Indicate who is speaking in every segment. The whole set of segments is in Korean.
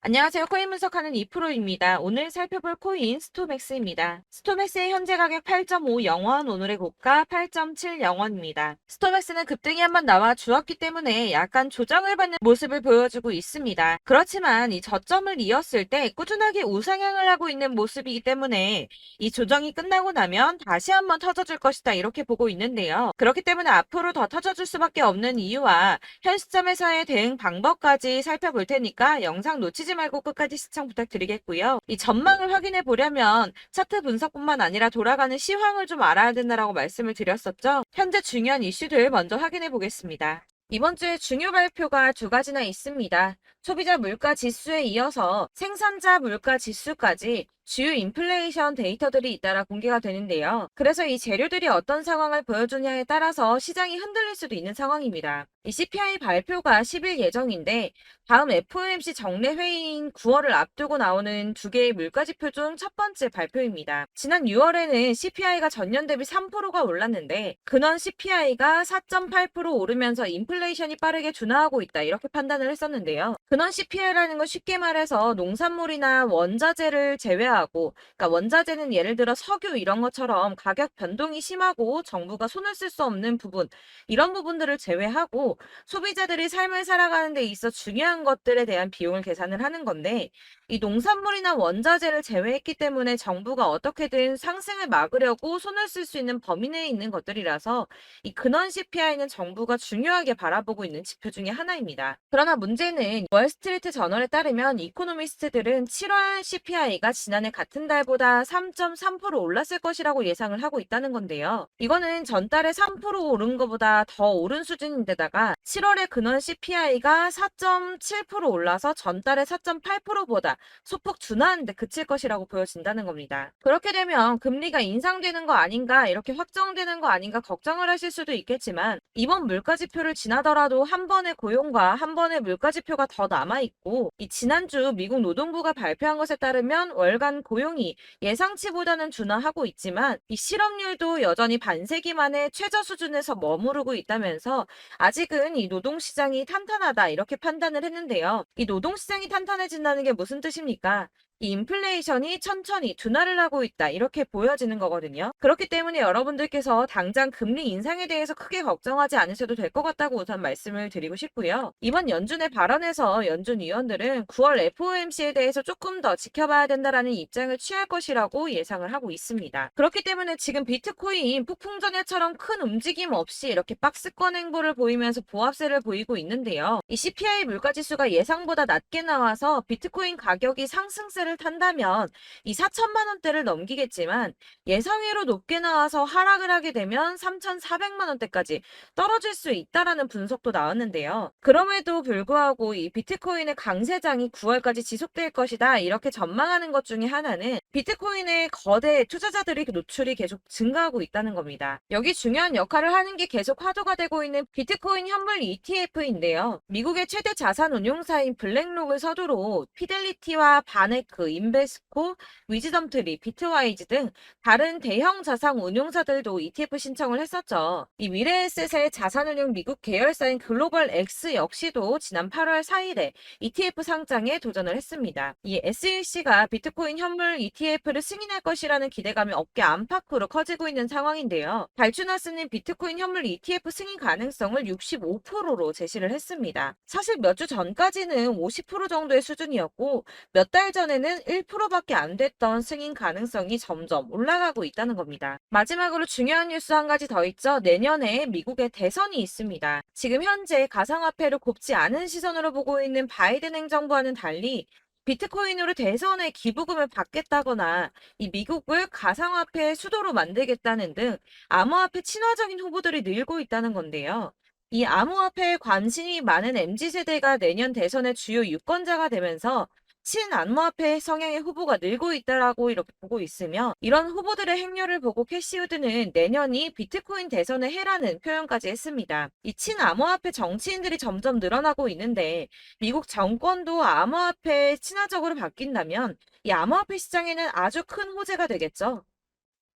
Speaker 1: 안녕하세요. 코인 분석하는 이프로입니다. 오늘 살펴볼 코인 스토맥스입니다. 스토맥스의 현재 가격 8.50원, 오늘의 고가 8.70원입니다. 스토맥스는 급등이 한번 나와 주었기 때문에 약간 조정을 받는 모습을 보여주고 있습니다. 그렇지만 이 저점을 이었을 때 꾸준하게 우상향을 하고 있는 모습이기 때문에 이 조정이 끝나고 나면 다시 한번 터져줄 것이다 이렇게 보고 있는데요. 그렇기 때문에 앞으로 더 터져줄 수밖에 없는 이유와 현 시점에서의 대응 방법까지 살펴볼 테니까 영상 놓치지 말고 끝까지 시청 부탁드리겠고요. 이 전망을 확인해 보려면 차트 분석뿐만 아니라 돌아가는 시황을 좀 알아야 된다라고 말씀을 드렸었죠. 현재 중요한 이슈들 먼저 확인해 보겠습니다. 이번 주에 중요 발표가 두 가지나 있습니다. 소비자 물가 지수에 이어서 생산자 물가 지수까지 주요 인플레이션 데이터들이 잇따라 공개가 되는데요. 그래서 이 재료들이 어떤 상황을 보여주냐에 따라서 시장이 흔들릴 수도 있는 상황입니다. 이 CPI 발표가 10일 예정인데 다음 FOMC 정례 회의인 9월을 앞두고 나오는 두 개의 물가지표 중 첫 번째 발표입니다. 지난 6월에는 CPI가 전년 대비 3%가 올랐는데 근원 CPI가 4.8% 오르면서 인플레이션이 빠르게 둔화하고 있다 이렇게 판단을 했었는데요. 근원 CPI라는 건 쉽게 말해서 농산물이나 원자재를 제외하고 그러니까 원자재는 예를 들어 석유 이런 것처럼 가격 변동이 심하고 정부가 손을 쓸 수 없는 부분 이런 부분들을 제외하고 소비자들이 삶을 살아가는 데 있어 중요한 것들에 대한 비용을 계산을 하는 건데 이 농산물이나 원자재를 제외했기 때문에 정부가 어떻게든 상승을 막으려고 손을 쓸 수 있는 범위 내에 있는 것들이라서 이 근원 CPI는 정부가 중요하게 바라보고 있는 지표 중에 하나입니다. 그러나 문제는 월스트리트 저널에 따르면 이코노미스트들은 7월 CPI가 지난해 같은 달보다 3.3% 올랐을 것이라고 예상을 하고 있다는 건데요. 이거는 전달에 3% 오른 것보다 더 오른 수준인데다가 7월에 근원 CPI가 4.7% 올라서 전달에 4.8%보다 소폭 둔화하는 데 그칠 것이라고 보여진다는 겁니다. 그렇게 되면 금리가 인상되는 거 아닌가 이렇게 확정되는 거 아닌가 걱정을 하실 수도 있겠지만 이번 물가지표를 지나더라도 한 번의 고용과 한 번의 물가지표가 더 남아있고 이 지난주 미국 노동부가 발표한 것에 따르면 월간 고용이 예상치보다는 둔화하고 있지만 이 실업률도 여전히 반세기 만에 최저 수준에서 머무르고 있다면서 아직은 이 노동시장이 탄탄하다 이렇게 판단을 했는데요. 이 노동시장이 탄탄해진다는 게 무슨 뜻입니까? 이 인플레이션이 천천히 둔화를 하고 있다 이렇게 보여지는 거거든요. 그렇기 때문에 여러분들께서 당장 금리 인상에 대해서 크게 걱정하지 않으셔도 될 것 같다고 우선 말씀을 드리고 싶고요. 이번 연준의 발언에서 연준 위원들은 9월 FOMC에 대해서 조금 더 지켜봐야 된다라는 입장을 취할 것이라고 예상을 하고 있습니다. 그렇기 때문에 지금 비트코인 폭풍 전야처럼 큰 움직임 없이 이렇게 박스권 행보를 보이면서 보합세를 보이고 있는데요. 이 CPI 물가지수가 예상보다 낮게 나와서 비트코인 가격이 상승세를 탄다면 이 4천만 원대를 넘기겠지만 예상외로 높게 나와서 하락을 하게 되면 3,400만 원대까지 떨어질 수 있다라는 분석도 나왔는데요. 그럼에도 불구하고 이 비트코인의 강세장이 9월까지 지속될 것이다 이렇게 전망하는 것 중에 하나는 비트코인의 거대 투자자들이 노출이 계속 증가하고 있다는 겁니다. 여기 중요한 역할을 하는 게 계속 화두가 되고 있는 비트코인 현물 ETF인데요. 미국의 최대 자산 운용사인 블랙록을 서두로 피델리티와 바네크, 인베스코, 위즈덤트리, 비트와이즈 등 다른 대형 자산 운용사들도 ETF 신청을 했었죠. 이 미래에셋의 자산운용 미국 계열사인 글로벌 X 역시도 지난 8월 4일에 ETF 상장에 도전을 했습니다. 이 SEC가 비트코인 현물 ETF를 승인할 것이라는 기대감이 업계 안팎으로 커지고 있는 상황인데요. 발주나스는 비트코인 현물 ETF 승인 가능성을 65%로 제시를 했습니다. 사실 몇 주 전까지는 50% 정도의 수준이었고 몇 달 전에는 1%밖에 안 됐던 승인 가능성이 점점 올라가고 있다는 겁니다. 마지막으로 중요한 뉴스 한 가지 더 있죠. 내년에 미국의 대선이 있습니다. 지금 현재 가상화폐를 곱지 않은 시선으로 보고 있는 바이든 행정부와는 달리 비트코인으로 대선에 기부금을 받겠다거나 이 미국을 가상화폐의 수도로 만들겠다는 등 암호화폐 친화적인 후보들이 늘고 있다는 건데요. 이 암호화폐에 관심이 많은 MZ세대가 내년 대선의 주요 유권자가 되면서 친암호화폐 성향의 후보가 늘고 있다라고 이렇게 보고 있으며 이런 후보들의 행렬을 보고 캐시우드는 내년이 비트코인 대선의 해라는 표현까지 했습니다. 이 친암호화폐 정치인들이 점점 늘어나고 있는데 미국 정권도 암호화폐에 친화적으로 바뀐다면 이 암호화폐 시장에는 아주 큰 호재가 되겠죠.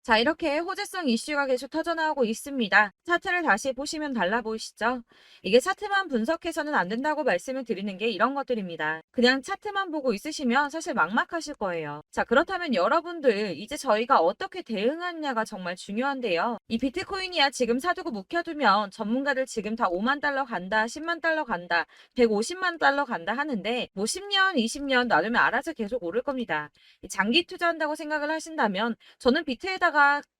Speaker 1: 자, 이렇게 호재성 이슈가 계속 터져나오고 있습니다. 차트를 다시 보시면 달라 보이시죠? 이게 차트만 분석해서는 안 된다고 말씀을 드리는 게 이런 것들입니다. 그냥 차트만 보고 있으시면 사실 막막하실 거예요. 자, 그렇다면 여러분들 이제 저희가 어떻게 대응하느냐가 정말 중요한데요. 이 비트코인이야 지금 사두고 묵혀두면 전문가들 지금 다 5만 달러 간다, 10만 달러 간다, 150만 달러 간다 하는데 뭐 10년, 20년 놔두면 알아서 계속 오를 겁니다. 장기 투자한다고 생각을 하신다면 저는 비트에다가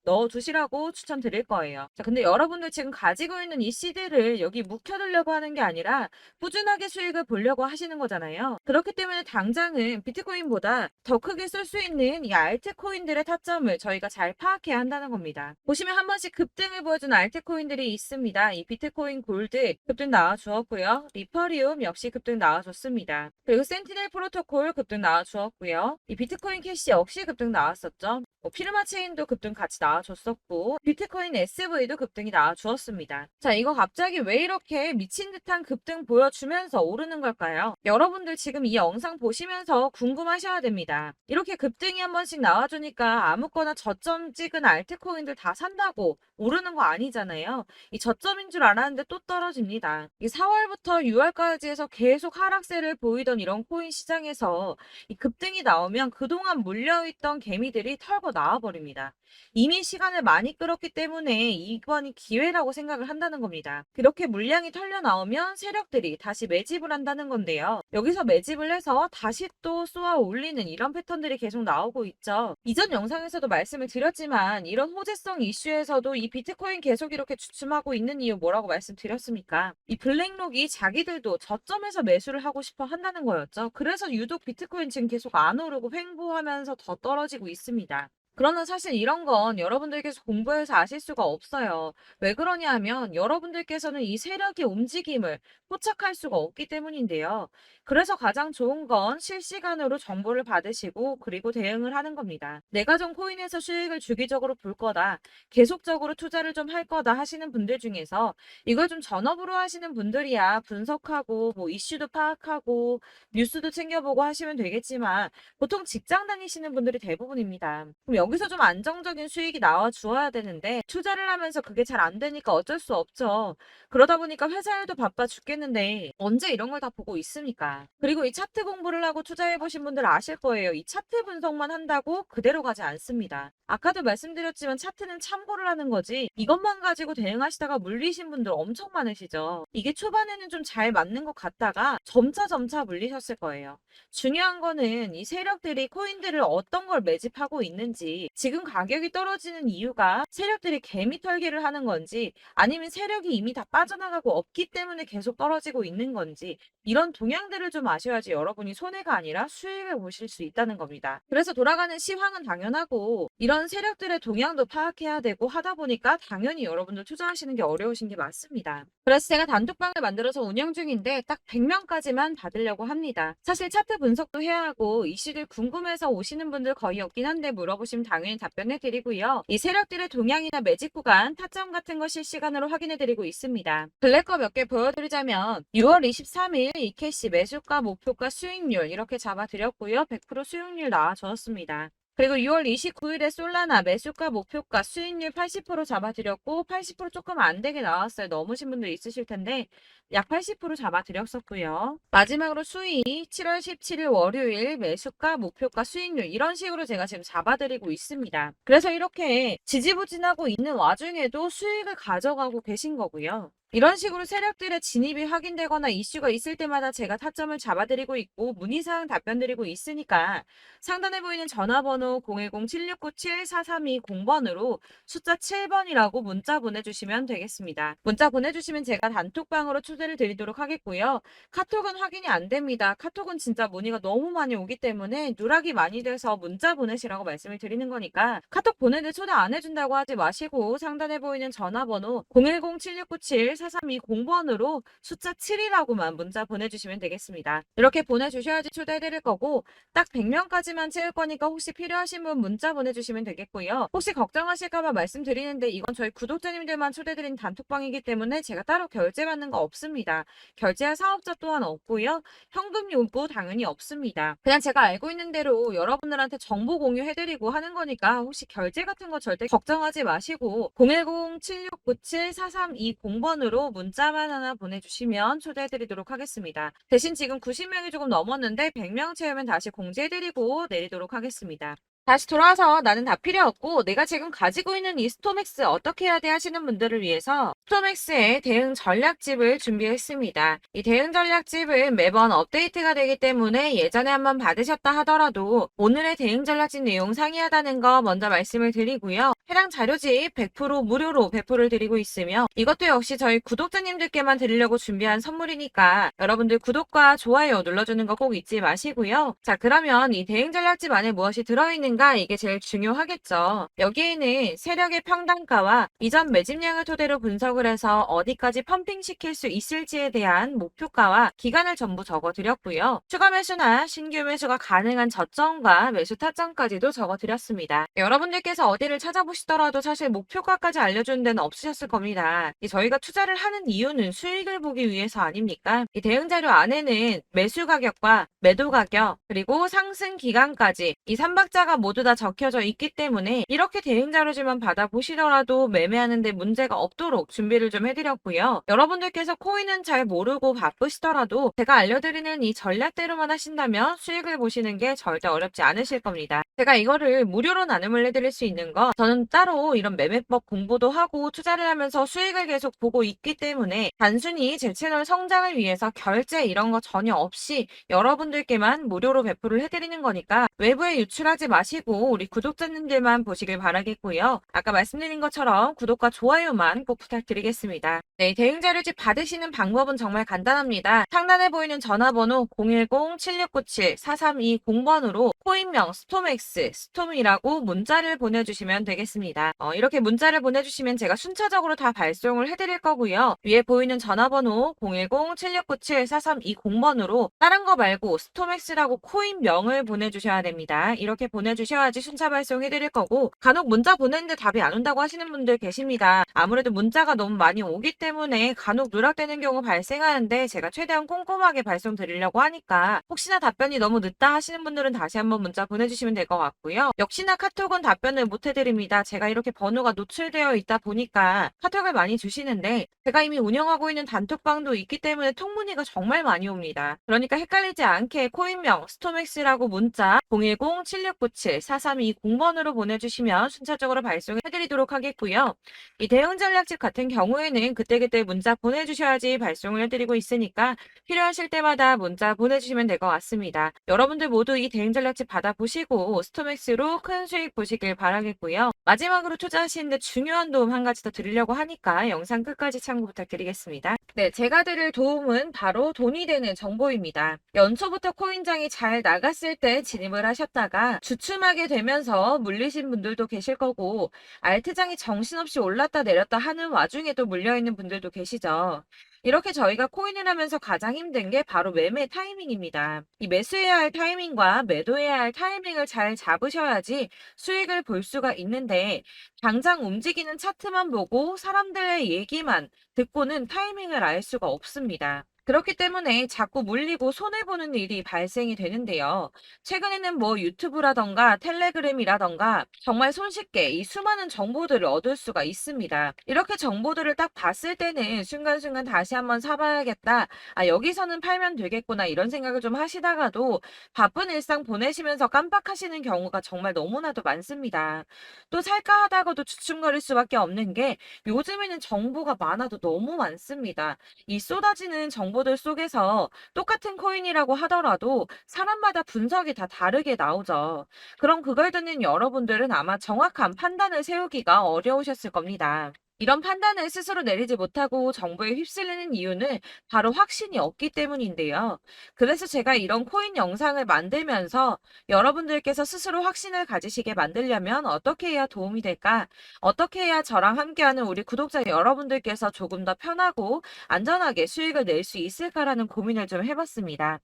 Speaker 1: 넣어두시라고 추천드릴 거예요. 자, 근데 여러분들 지금 가지고 있는 이 CD를 여기 묵혀두려고 하는 게 아니라 꾸준하게 수익을 보려고 하시는 거잖아요. 그렇기 때문에 당장은 비트코인보다 더 크게 쓸 수 있는 이 알트코인들의 타점을 저희가 잘 파악해야 한다는 겁니다. 보시면 한 번씩 급등을 보여준 알트코인들이 있습니다. 이 비트코인 골드 급등 나와주었고요. 리퍼리움 역시 급등 나와줬습니다. 그리고 센티넬 프로토콜 급등 나와주었고요. 이 비트코인 캐시 역시 급등 나왔었죠. 피르마 체인도 급등 같이 나와줬었고 비트코인 SV도 급등이 나와주었습니다. 자, 이거 갑자기 왜 이렇게 미친 듯한 급등 보여주면서 오르는 걸까요? 여러분들 지금 이 영상 보시면서 궁금하셔야 됩니다. 이렇게 급등이 한 번씩 나와주니까 아무거나 저점 찍은 알트코인들 다 산다고 오르는 거 아니잖아요. 이 저점인 줄 알았는데 또 떨어집니다. 이 4월부터 6월까지 해서 계속 하락세를 보이던 이런 코인 시장에서 이 급등이 나오면 그동안 물려있던 개미들이 털고 나와버립니다. 이미 시간을 많이 끌었기 때문에 이번이 기회라고 생각을 한다는 겁니다. 그렇게 물량이 털려 나오면 세력들이 다시 매집을 한다는 건데요. 여기서 매집을 해서 다시 또 쏘아 올리는 이런 패턴들이 계속 나오고 있죠. 이전 영상에서도 말씀을 드렸지만 이런 호재성 이슈에서도 이 비트코인 계속 이렇게 주춤하고 있는 이유 뭐라고 말씀드렸습니까? 이 블랙록이 자기들도 저점에서 매수를 하고 싶어 한다는 거였죠. 그래서 유독 비트코인 지금 계속 안 오르고 횡보하면서 더 떨어지고 있습니다. 그러나 사실 이런 건 여러분들께서 공부해서 아실 수가 없어요. 왜 그러냐 하면 여러분들께서는 이 세력의 움직임을 포착할 수가 없기 때문인데요. 그래서 가장 좋은 건 실시간으로 정보를 받으시고 그리고 대응을 하는 겁니다. 내가 좀 코인에서 수익을 주기적으로 볼 거다. 계속적으로 투자를 좀 할 거다 하시는 분들 중에서 이걸 좀 전업으로 하시는 분들이야 분석하고 뭐 이슈도 파악하고 뉴스도 챙겨보고 하시면 되겠지만 보통 직장 다니시는 분들이 대부분입니다. 그럼 여기서 좀 안정적인 수익이 나와 주어야 되는데 투자를 하면서 그게 잘 안 되니까 어쩔 수 없죠. 그러다 보니까 회사 일도 바빠 죽겠는데 언제 이런 걸 다 보고 있습니까? 그리고 이 차트 공부를 하고 투자해 보신 분들 아실 거예요. 이 차트 분석만 한다고 그대로 가지 않습니다. 아까도 말씀드렸지만 차트는 참고를 하는 거지 이것만 가지고 대응하시다가 물리신 분들 엄청 많으시죠. 이게 초반에는 좀 잘 맞는 것 같다가 점차 물리셨을 거예요. 중요한 거는 이 세력들이 코인들을 어떤 걸 매집하고 있는지 지금 가격이 떨어지는 이유가 세력들이 개미 털기를 하는 건지 아니면 세력이 이미 다 빠져나가고 없기 때문에 계속 떨어지고 있는 건지 이런 동향들을 좀 아셔야지 여러분이 손해가 아니라 수익을 보실 수 있다는 겁니다. 그래서 돌아가는 시황은 당연하고 이런 세력들의 동향도 파악해야 되고 하다 보니까 당연히 여러분들 투자하시는 게 어려우신 게 맞습니다. 그래서 제가 단톡방을 만들어서 운영 중인데 딱 100명까지만 받으려고 합니다. 사실 차트 분석도 해야 하고 이슈들 궁금해서 오시는 분들 거의 없긴 한데 물어보시면 당연히 답변해 드리고요. 이 세력들의 동향이나 매직 구간, 타점 같은 거 실시간으로 확인해 드리고 있습니다. 블랙거 몇 개 보여드리자면 6월 23일 이캐시 매수가, 목표가, 수익률 이렇게 잡아드렸고요. 100% 수익률 나와줬습니다. 그리고 6월 29일에 솔라나 매수가, 목표가, 수익률 80% 잡아드렸고 80% 조금 안 되게 나왔어요. 넘으신 분들 있으실 텐데 약 80% 잡아드렸었고요. 마지막으로 수익 7월 17일 월요일 매수가, 목표가, 수익률 이런 식으로 제가 지금 잡아드리고 있습니다. 그래서 이렇게 지지부진하고 있는 와중에도 수익을 가져가고 계신 거고요. 이런 식으로 세력들의 진입이 확인되거나 이슈가 있을 때마다 제가 타점을 잡아드리고 있고 문의사항 답변드리고 있으니까 상단에 보이는 전화번호 010-7697-4320번으로 숫자 7번이라고 문자 보내주시면 되겠습니다. 문자 보내주시면 제가 단톡방으로 초대를 드리도록 하겠고요. 카톡은 확인이 안 됩니다. 카톡은 진짜 문의가 너무 많이 오기 때문에 누락이 많이 돼서 문자 보내시라고 말씀을 드리는 거니까 카톡 보내는데 초대 안 해준다고 하지 마시고 상단에 보이는 전화번호 010-7697 7시432 0번으로 숫자 7이라고만 문자 보내주시면 되겠습니다. 이렇게 보내주셔야지 초대해드릴 거고 딱 100명까지만 채울 거니까 혹시 필요하신 분 문자 보내주시면 되겠고요. 혹시 걱정하실까봐 말씀드리는데 이건 저희 구독자님들만 초대드린 단톡방이기 때문에 제가 따로 결제받는 거 없습니다. 결제할 사업자 또한 없고요. 현금 요구 당연히 없습니다. 그냥 제가 알고 있는 대로 여러분들한테 정보 공유해드리고 하는 거니까 혹시 결제 같은 거 절대 걱정하지 마시고 010-7697-4320번으로 문자만 하나 보내주시면 초대해드리도록 하겠습니다. 대신 지금 90명이 조금 넘었는데 100명 채우면 다시 공지해드리고 내리도록 하겠습니다. 다시 돌아와서 나는 다 필요 없고 내가 지금 가지고 있는 이 스톰엑스 어떻게 해야 돼 하시는 분들을 위해서 스톰엑스의 대응 전략집을 준비했습니다. 이 대응 전략집은 매번 업데이트가 되기 때문에 예전에 한번 받으셨다 하더라도 오늘의 대응 전략집 내용 상이하다는 거 먼저 말씀을 드리고요. 해당 자료집 100% 무료로 배포를 드리고 있으며 이것도 역시 저희 구독자님들께만 드리려고 준비한 선물이니까 여러분들 구독과 좋아요 눌러주는 거 꼭 잊지 마시고요. 자, 그러면 이 대응 전략집 안에 무엇이 들어있는가 이게 제일 중요하겠죠. 여기에는 세력의 평단가와 이전 매집량을 토대로 분석을 해서 어디까지 펌핑시킬 수 있을지에 대한 목표가와 기간을 전부 적어드렸고요. 추가 매수나 신규 매수가 가능한 저점과 매수 타점까지도 적어드렸습니다. 여러분들께서 어디를 찾아보시더라도 사실 목표가까지 알려주는 데는 없으셨을 겁니다. 저희가 투자를 하는 이유는 수익을 보기 위해서 아닙니까? 이 대응 자료 안에는 매수 가격과 매도 가격 그리고 상승 기간까지 이 3박자가 모두 다 적혀져 있기 때문에 이렇게 대응 자료지만 받아보시더라도 매매하는데 문제가 없도록 준비를 좀 해드렸고요. 여러분들께서 코인은 잘 모르고 바쁘시더라도 제가 알려드리는 이 전략대로만 하신다면 수익을 보시는 게 절대 어렵지 않으실 겁니다. 제가 이거를 무료로 나눔을 해드릴 수 있는 거 저는 따로 이런 매매법 공부도 하고 투자를 하면서 수익을 계속 보고 있기 때문에 단순히 제 채널 성장을 위해서 결제 이런 거 전혀 없이 여러분들께만 무료로 배포를 해드리는 거니까 외부에 유출하지 마시고 우리 구독자님들만 보시길 바라겠고요. 아까 말씀드린 것처럼 구독과 좋아요만 꼭 부탁드리겠습니다. 네, 대응 자료집 받으시는 방법은 정말 간단합니다. 상단에 보이는 전화번호 010-7697-4320번으로 코인명 스톰엑스, 스톰이라고 문자를 보내주시면 되겠습니다. 이렇게 문자를 보내주시면 제가 순차적으로 다 발송을 해드릴 거고요. 위에 보이는 전화번호 010-7697-4320번으로 다른 거 말고 스톰엑스라고 코인명을 보내주셔야 됩니다. 이렇게 보내주셔야지 순차 발송해드릴 거고 간혹 문자 보냈는데 답이 안 온다고 하시는 분들 계십니다. 아무래도 문자가 너무 많이 오기 때문에 간혹 누락되는 경우 발생하는데 제가 최대한 꼼꼼하게 발송드리려고 하니까 혹시나 답변이 너무 늦다 하시는 분들은 다시 한번 문자 보내주시면 될 것 같고요. 역시나 카톡은 답변을 못 해드립니다. 제가 이렇게 번호가 노출되어 있다 보니까 카톡을 많이 주시는데 제가 이미 운영하고 있는 단톡방도 있기 때문에 통문의가 정말 많이 옵니다. 그러니까 헷갈리지 않게 코인명 스톰엑스라고 문자 010-7697-4320번으로 보내주시면 순차적으로 발송해드리도록 하겠고요. 이 대응 전략집 같은 경우에는 그때그때 문자 보내주셔야지 발송을 해드리고 있으니까 필요하실 때마다 문자 보내주시면 될 것 같습니다. 여러분들 모두 이 대응 전략집 받아보시고 스톰엑스로 큰 수익 보시길 바라겠고요. 마지막으로 투자하시는데 중요한 도움 한 가지 더 드리려고 하니까 영상 끝까지 참고 부탁드리겠습니다. 네, 제가 드릴 도움은 바로 돈이 되는 정보입니다. 연초부터 코인장이 잘 나갔을 때 진입을 하셨다가 주춤하게 되면서 물리신 분들도 계실 거고 알트장이 정신없이 올랐다 내렸다 하는 와중에도 물려있는 분들도 계시죠. 이렇게 저희가 코인을 하면서 가장 힘든 게 바로 매매 타이밍입니다. 이 매수해야 할 타이밍과 매도해야 할 타이밍을 잘 잡으셔야지 수익을 볼 수가 있는데 당장 움직이는 차트만 보고 사람들의 얘기만 듣고는 타이밍을 알 수가 없습니다. 그렇기 때문에 자꾸 물리고 손해보는 일이 발생이 되는데요. 최근에는 뭐 유튜브라던가 텔레그램이라던가 정말 손쉽게 이 수많은 정보들을 얻을 수가 있습니다. 이렇게 정보들을 딱 봤을 때는 순간순간 다시 한번 사봐야겠다. 아, 여기서는 팔면 되겠구나. 이런 생각을 좀 하시다가도 바쁜 일상 보내시면서 깜빡하시는 경우가 정말 너무나도 많습니다. 또 살까 하다가도 주춤거릴 수밖에 없는 게 요즘에는 정보가 많아도 너무 많습니다. 이 쏟아지는 정보들 속에서 똑같은 코인이라고 하더라도 사람마다 분석이 다 다르게 나오죠. 그럼 그걸 듣는 여러분들은 아마 정확한 판단을 세우기가 어려우셨을 겁니다. 이런 판단을 스스로 내리지 못하고 정보에 휩쓸리는 이유는 바로 확신이 없기 때문인데요. 그래서 제가 이런 코인 영상을 만들면서 여러분들께서 스스로 확신을 가지시게 만들려면 어떻게 해야 도움이 될까? 어떻게 해야 저랑 함께하는 우리 구독자 여러분들께서 조금 더 편하고 안전하게 수익을 낼 수 있을까라는 고민을 좀 해봤습니다.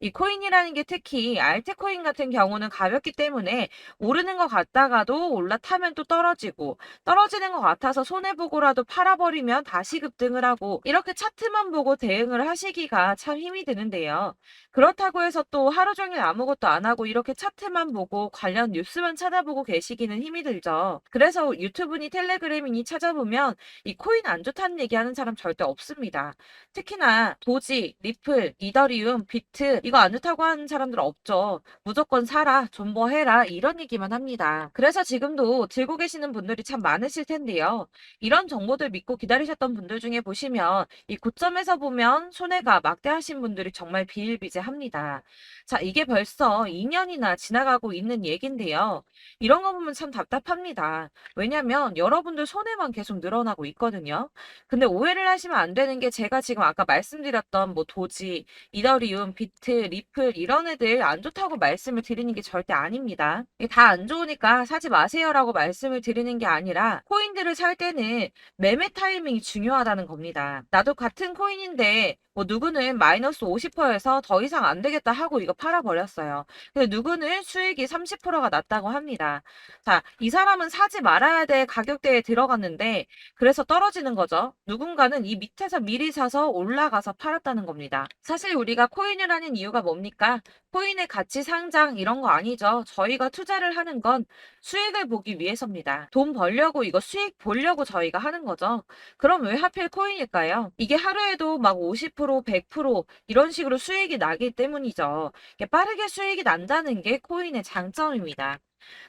Speaker 1: 이 코인이라는 게 특히 알트코인 같은 경우는 가볍기 때문에 오르는 것 같다가도 올라타면 또 떨어지고 떨어지는 것 같아서 손해보고라도 팔아버리면 다시 급등을 하고 이렇게 차트만 보고 대응을 하시기가 참 힘이 드는데요. 그렇다고 해서 또 하루 종일 아무것도 안 하고 이렇게 차트만 보고 관련 뉴스만 찾아보고 계시기는 힘이 들죠. 그래서 유튜브니 텔레그램이니 찾아보면 이 코인 안 좋다는 얘기하는 사람 절대 없습니다. 특히나 도지, 리플, 이더리움, 비트 이거 안 좋다고 하는 사람들 없죠. 무조건 사라, 존버해라 이런 얘기만 합니다. 그래서 지금도 들고 계시는 분들이 참 많으실 텐데요. 이런 정보들 믿고 기다리셨던 분들 중에 보시면 이 고점에서 보면 손해가 막대하신 분들이 정말 비일비재합니다. 자, 이게 벌써 2년이나 지나가고 있는 얘긴데요. 이런 거 보면 참 답답합니다. 왜냐면 여러분들 손해만 계속 늘어나고 있거든요. 근데 오해를 하시면 안 되는 게 제가 지금 아까 말씀드렸던 뭐 도지, 이더리움, 비트, 리플 이런 애들 안 좋다고 말씀을 드리는 게 절대 아닙니다. 이게 다 안 좋으니까 사지 마세요라고 말씀을 드리는 게 아니라 코인들을 살 때는 매매 타이밍이 중요하다는 겁니다. 나도 같은 코인인데 뭐 누구는 마이너스 50%에서 더 이상 안 되겠다 하고 이거 팔아버렸어요. 근데 누구는 수익이 30%가 났다고 합니다. 자, 이 사람은 사지 말아야 될 가격대에 들어갔는데 그래서 떨어지는 거죠. 누군가는 이 밑에서 미리 사서 올라가서 팔았다는 겁니다. 사실 우리가 코인을 하는 이유가 뭡니까? 코인의 가치 상장 이런 거 아니죠. 저희가 투자를 하는 건 수익을 보기 위해서입니다. 돈 벌려고 이거 수익 보려고 저희가 하는 거죠. 그럼 왜 하필 코인일까요? 이게 하루에도 막 50%, 100% 이런 식으로 수익이 나기 때문이죠. 이게 빠르게 수익이 난다는 게 코인의 장점입니다.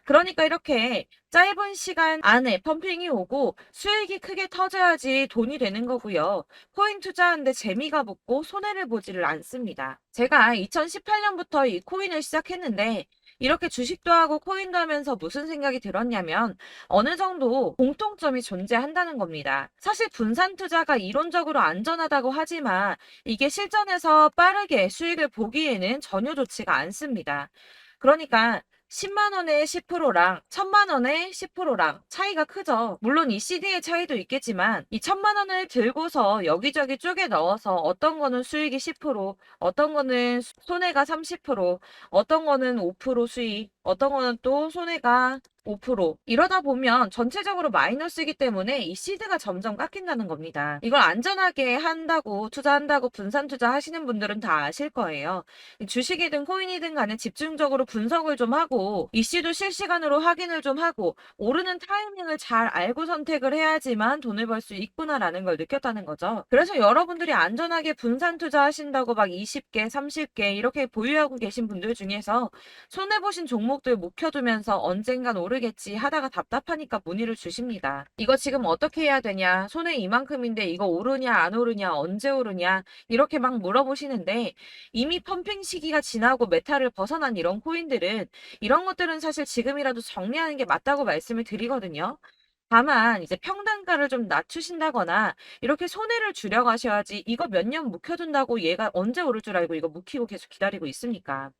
Speaker 1: 그러니까 이렇게 짧은 시간 안에 펌핑이 오고 수익이 크게 터져야지 돈이 되는 거고요. 코인 투자하는데 재미가 붙고 손해를 보지를 않습니다. 제가 2018년부터 이 코인을 시작했는데 이렇게 주식도 하고 코인도 하면서 무슨 생각이 들었냐면 어느 정도 공통점이 존재한다는 겁니다. 사실 분산 투자가 이론적으로 안전하다고 하지만 이게 실전에서 빠르게 수익을 보기에는 전혀 좋지가 않습니다. 그러니까 10만 원에 10%랑 1000만 원에 10%랑 차이가 크죠. 물론 이 CD의 차이도 있겠지만 이 1000만 원을 들고서 여기저기 쪼개 넣어서 어떤 거는 수익이 10%, 어떤 거는 손해가 30%, 어떤 거는 5% 수익, 어떤 거는 또 손해가 5% 이러다 보면 전체적으로 마이너스이기 때문에 이 시드가 점점 깎인다는 겁니다. 이걸 안전하게 한다고 투자한다고 분산 투자하시는 분들은 다 아실 거예요. 주식이든 코인이든 간에 집중적으로 분석을 좀 하고 이슈도 실시간으로 확인을 좀 하고 오르는 타이밍을 잘 알고 선택을 해야지만 돈을 벌 수 있구나라는 걸 느꼈다는 거죠. 그래서 여러분들이 안전하게 분산 투자하신다고 막 20개, 30개 이렇게 보유하고 계신 분들 중에서 손해보신 종목들 묵혀두면서 언젠간 오르겠지 하다가 답답하니까 문의를 주십니다. 이거 지금 어떻게 해야 되냐? 손해 이만큼인데 이거 오르냐 안 오르냐 언제 오르냐 이렇게 막 물어보시는데 이미 펌핑 시기가 지나고 메타를 벗어난 이런 코인들은 이런 것들은 사실 지금이라도 정리하는 게 맞다고 말씀을 드리거든요. 다만 이제 평단가를 좀 낮추신다거나 이렇게 손해를 줄여가셔야지 이거 몇 년 묵혀둔다고 얘가 언제 오를 줄 알고 이거 묵히고 계속 기다리고 있습니까?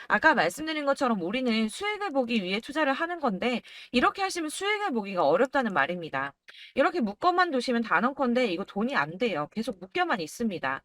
Speaker 1: 아까 말씀드린 것처럼 우리는 수익을 보기 위해 투자를 하는 건데 이렇게 하시면 수익을 보기가 어렵다는 말입니다. 이렇게 묶어만 두시면 단언컨대 이거 돈이 안 돼요. 계속 묶여만 있습니다.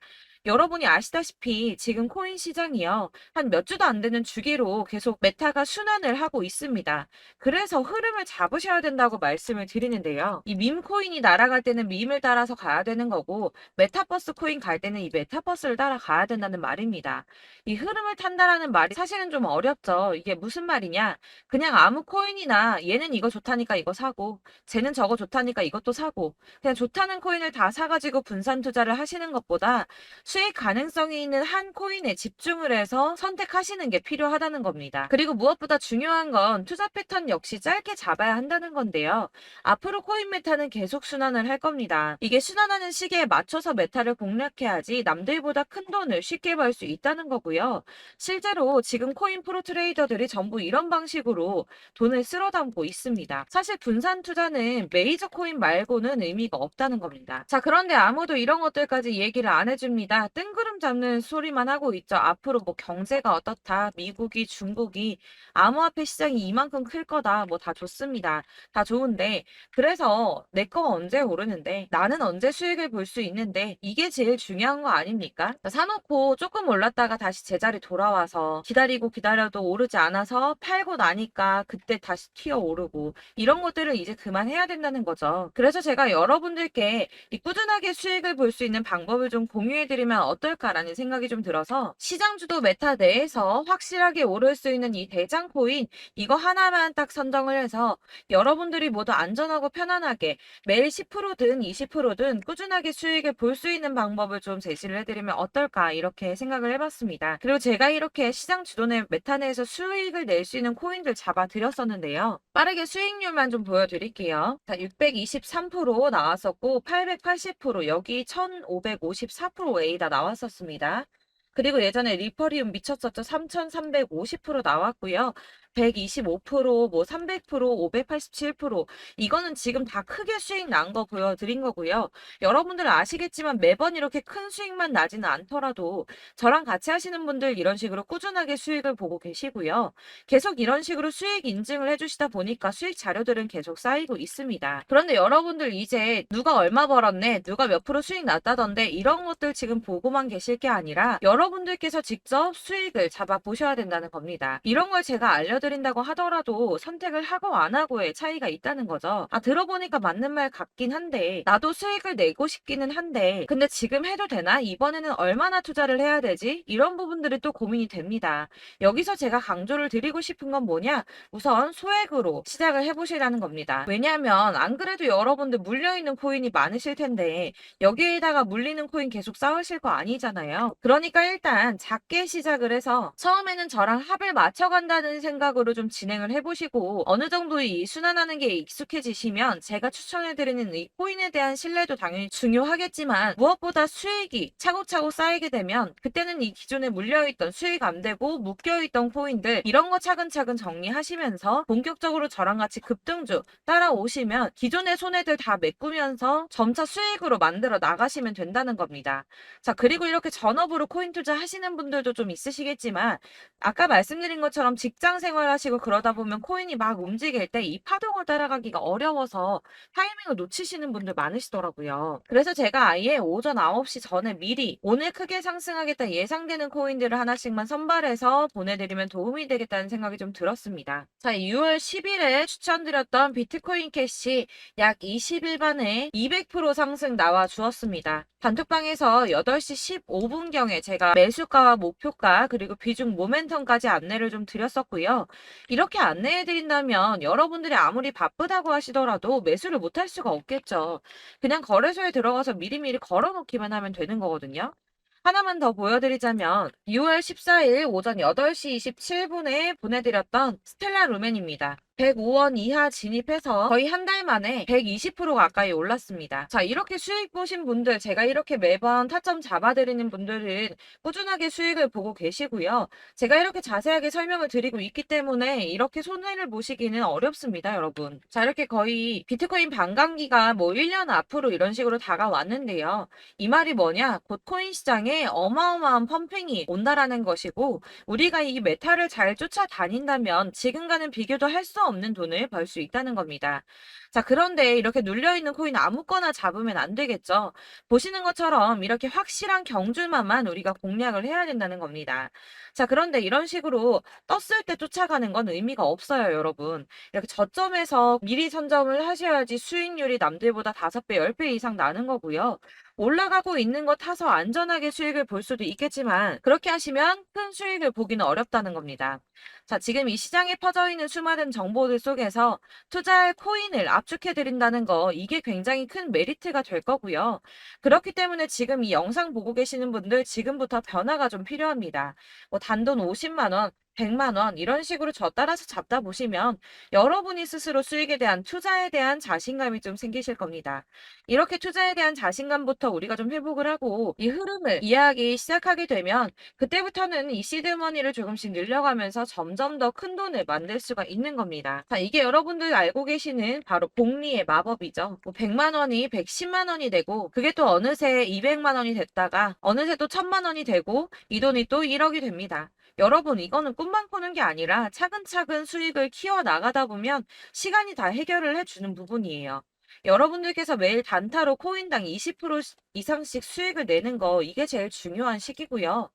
Speaker 1: 여러분이 아시다시피 지금 코인 시장이요. 한 몇 주도 안 되는 주기로 계속 메타가 순환을 하고 있습니다. 그래서 흐름을 잡으셔야 된다고 말씀을 드리는데요. 이 밈 코인이 날아갈 때는 밈을 따라서 가야 되는 거고 메타버스 코인 갈 때는 이 메타버스를 따라가야 된다는 말입니다. 이 흐름을 탄다라는 말이 사실은 좀 어렵죠. 이게 무슨 말이냐? 그냥 아무 코인이나 얘는 이거 좋다니까 이거 사고 쟤는 저거 좋다니까 이것도 사고 그냥 좋다는 코인을 다 사가지고 분산 투자를 하시는 것보다 수익 가능성이 있는 한 코인에 집중을 해서 선택하시는 게 필요하다는 겁니다. 그리고 무엇보다 중요한 건 투자 패턴 역시 짧게 잡아야 한다는 건데요. 앞으로 코인 메타는 계속 순환을 할 겁니다. 이게 순환하는 시기에 맞춰서 메타를 공략해야지 남들보다 큰 돈을 쉽게 벌 수 있다는 거고요. 실제로 지금 코인 프로 트레이더들이 전부 이런 방식으로 돈을 쓸어 담고 있습니다. 사실 분산 투자는 메이저 코인 말고는 의미가 없다는 겁니다. 자, 그런데 아무도 이런 것들까지 얘기를 안 해줍니다. 뜬구름 잡는 소리만 하고 있죠. 앞으로 뭐 경제가 어떻다, 미국이, 중국이, 암호화폐 시장이 이만큼 클 거다, 뭐 다 좋습니다. 다 좋은데, 그래서 내 거가 언제 오르는데, 나는 언제 수익을 볼 수 있는데, 이게 제일 중요한 거 아닙니까? 사놓고 조금 올랐다가 다시 제자리 돌아와서 기다리고 기다려도 오르지 않아서 팔고 나니까 그때 다시 튀어 오르고, 이런 것들을 이제 그만해야 된다는 거죠. 그래서 제가 여러분들께 이 꾸준하게 수익을 볼 수 있는 방법을 좀 공유해드리면 어떨까라는 생각이 좀 들어서 시장 주도 메타 내에서 확실하게 오를 수 있는 이 대장 코인 이거 하나만 딱 선정을 해서 여러분들이 모두 안전하고 편안하게 매일 10%든 20%든 꾸준하게 수익을 볼 수 있는 방법을 좀 제시를 해드리면 어떨까 이렇게 생각을 해봤습니다. 그리고 제가 이렇게 시장 주도내 메타 내에서 수익을 낼 수 있는 코인들 잡아드렸었는데요. 빠르게 수익률만 좀 보여드릴게요. 자, 623% 나왔었고 880% 여기 1554%A다 나왔었습니다. 그리고 예전에 리퍼리움 미쳤었죠. 3350% 나왔고요. 125%, 뭐 300%, 587% 이거는 지금 다 크게 수익 난 거 보여드린 거고요. 여러분들은 아시겠지만 매번 이렇게 큰 수익만 나지는 않더라도 저랑 같이 하시는 분들 이런 식으로 꾸준하게 수익을 보고 계시고요. 계속 이런 식으로 수익 인증을 해주시다 보니까 수익 자료들은 계속 쌓이고 있습니다. 그런데 여러분들 이제 누가 얼마 벌었네, 누가 몇 프로 수익 났다던데 이런 것들 지금 보고만 계실 게 아니라 여러분들께서 직접 수익을 잡아 보셔야 된다는 겁니다. 이런 걸 제가 알려드린다고 하더라도 선택을 하고 안 하고의 차이가 있다는 거죠. 아, 들어보니까 맞는 말 같긴 한데 나도 수익을 내고 싶기는 한데 근데 지금 해도 되나? 이번에는 얼마나 투자를 해야 되지? 이런 부분들이 또 고민이 됩니다. 여기서 제가 강조를 드리고 싶은 건 뭐냐? 우선 소액으로 시작을 해보시라는 겁니다. 왜냐하면 안 그래도 여러분들 물려있는 코인이 많으실 텐데 여기에다가 물리는 코인 계속 쌓으실 거 아니잖아요. 그러니까 일단 작게 시작을 해서 처음에는 저랑 합을 맞춰간다는 생각으로 좀 진행을 해보시고 어느 정도 이 순환하는 게 익숙해지시면 제가 추천해드리는 이 코인에 대한 신뢰도 당연히 중요하겠지만 무엇보다 수익이 차곡차곡 쌓이게 되면 그때는 이 기존에 물려있던 수익 안 되고 묶여있던 코인들 이런 거 차근차근 정리하시면서 본격적으로 저랑 같이 급등주 따라오시면 기존의 손해들 다 메꾸면서 점차 수익으로 만들어 나가시면 된다는 겁니다. 자, 그리고 이렇게 전업으로 코인 투자 하시는 분들도 좀 있으시겠지만 아까 말씀드린 것처럼 직장 생활하시고 그러다 보면 코인이 막 움직일 때 이 파동을 따라가기가 어려워서 타이밍을 놓치시는 분들 많으시더라고요. 그래서 제가 아예 오전 9시 전에 미리 오늘 크게 상승하겠다 예상되는 코인들을 하나씩만 선발해서 보내드리면 도움이 되겠다는 생각이 좀 들었습니다. 자, 6월 10일에 추천드렸던 비트코인 캐시 약 20일 만에 200% 상승 나와 주었습니다. 단톡방에서 8시 15분경에 제가 매수가와 목표가 그리고 비중 모멘텀까지 안내를 좀 드렸었고요. 이렇게 안내해드린다면 여러분들이 아무리 바쁘다고 하시더라도 매수를 못할 수가 없겠죠. 그냥 거래소에 들어가서 미리미리 걸어놓기만 하면 되는 거거든요. 하나만 더 보여드리자면 6월 14일 오전 8시 27분에 보내드렸던 스텔라 루멘입니다. 105원 이하 진입해서 거의 한 달 만에 120% 가까이 올랐습니다. 자, 이렇게 수익 보신 분들, 제가 이렇게 매번 타점 잡아드리는 분들은 꾸준하게 수익을 보고 계시고요. 제가 이렇게 자세하게 설명을 드리고 있기 때문에 이렇게 손해를 보시기는 어렵습니다, 여러분. 자, 이렇게 거의 비트코인 반감기가 뭐 1년 앞으로 이런 식으로 다가왔는데요. 이 말이 뭐냐? 곧 코인 시장에 어마어마한 펌핑이 온다라는 것이고 우리가 이 메타를 잘 쫓아다닌다면 지금과는 비교도 할 수 없는 돈을 벌 수 있다는 겁니다. 자, 그런데 이렇게 눌려있는 코인 아무거나 잡으면 안 되겠죠. 보시는 것처럼 이렇게 확실한 경주만만 우리가 공략을 해야 된다는 겁니다. 자, 그런데 이런 식으로 떴을 때 쫓아가는 건 의미가 없어요, 여러분. 이렇게 저점에서 미리 선점을 하셔야지 수익률이 남들보다 5배, 10배 이상 나는 거고요. 올라가고 있는 거 타서 안전하게 수익을 볼 수도 있겠지만 그렇게 하시면 큰 수익을 보기는 어렵다는 겁니다. 자, 지금 이 시장에 퍼져 있는 수많은 정보들 속에서 투자할 코인을 압축해 드린다는 거 이게 굉장히 큰 메리트가 될 거고요. 그렇기 때문에 지금 이 영상 보고 계시는 분들 지금부터 변화가 좀 필요합니다. 뭐 단돈 50만 원, 100만 원 이런 식으로 저 따라서 잡다 보시면 여러분이 스스로 수익에 대한 투자에 대한 자신감이 좀 생기실 겁니다. 이렇게 투자에 대한 자신감부터 우리가 좀 회복을 하고 이 흐름을 이해하기 시작하게 되면 그때부터는 이 시드머니를 조금씩 늘려가면서 점점 더 큰 돈을 만들 수가 있는 겁니다. 자, 이게 여러분들 알고 계시는 바로 복리의 마법이죠. 뭐 100만 원이 110만 원이 되고 그게 또 어느새 200만 원이 됐다가 어느새 또 1000만 원이 되고 이 돈이 또 1억이 됩니다. 여러분, 이거는 꿈만 꾸는 게 아니라 차근차근 수익을 키워 나가다 보면 시간이 다 해결을 해주는 부분이에요. 여러분들께서 매일 단타로 코인당 20% 이상씩 수익을 내는 거 이게 제일 중요한 시기고요.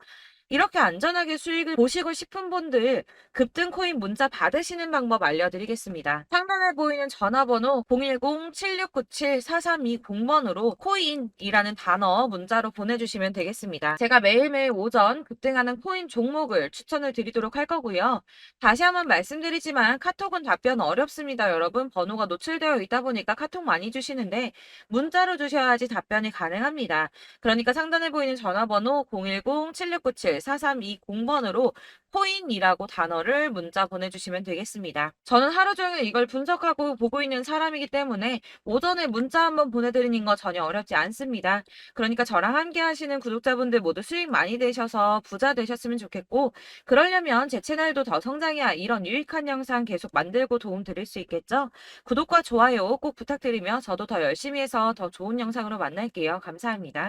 Speaker 1: 이렇게 안전하게 수익을 보시고 싶은 분들 급등 코인 문자 받으시는 방법 알려드리겠습니다. 상단에 보이는 전화번호 010-7697-4320번으로 코인이라는 단어 문자로 보내주시면 되겠습니다. 제가 매일매일 오전 급등하는 코인 종목을 추천을 드리도록 할 거고요. 다시 한번 말씀드리지만 카톡은 답변 어렵습니다. 여러분, 번호가 노출되어 있다 보니까 카톡 많이 주시는데 문자로 주셔야지 답변이 가능합니다. 그러니까 상단에 보이는 전화번호 010-7697-4320번으로 코인이라고 단어를 문자 보내주시면 되겠습니다. 저는 하루 종일 이걸 분석하고 보고 있는 사람이기 때문에 오전에 문자 한번 보내드리는 거 전혀 어렵지 않습니다. 그러니까 저랑 함께 하시는 구독자분들 모두 수익 많이 되셔서 부자 되셨으면 좋겠고, 그러려면 제 채널도 더 성장해야 이런 유익한 영상 계속 만들고 도움 드릴 수 있겠죠? 구독과 좋아요 꼭 부탁드리며 저도 더 열심히 해서 더 좋은 영상으로 만날게요. 감사합니다.